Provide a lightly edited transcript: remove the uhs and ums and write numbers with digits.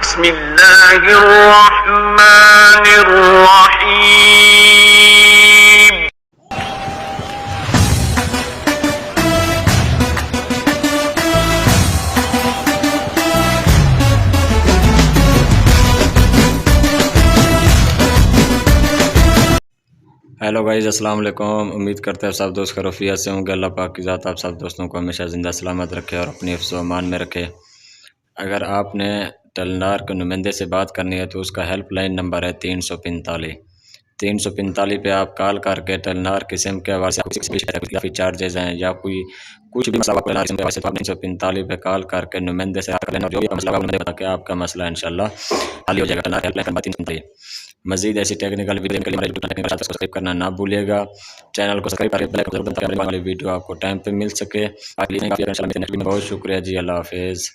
बिस्मिल्लाहिर्रहमानिर्रहीम। Hello guys, अस्सलाम वालेकुम। उम्मीद करते हैं सब दोस्त खैरियत से होंगे। अल्लाह पाक की ज़ात आप सब दोस्तों को हमेशा ज़िंदा सलामत रखे और अपने हिफ्ज़ व अमान में रखे। अगर आपने टेलीनॉर के नुमाइंदे से बात करनी है तो उसका हेल्पलाइन नंबर है 345। 345 पे आप कॉल करके टेलीनॉर की सिम के हवाले से काफ़ी चार्जेज़ हैं या कोई कुछ भी मसला आपको सिम के हवाले से, तो आप 345 पे कॉल करके नुमाइंदे से कर लेना। जो भी मसला होगा बता के आपका मसला इंशाल्लाह हल हो जाएगा। Telenor helpline number 345। मज़ीद ऐसी टेक्निकल वीडियो के लिए हमारे यूट्यूब चैनल को सब्सक्राइब करना ना भूलिएगा। चैनल को सब्सक्राइब करके बेल आइकन जरूर दबाएं ताकि आने वाली वीडियो आपको टाइम पे मिल सके। बहुत शुक्रिया जी, अल्लाह हाफिज़।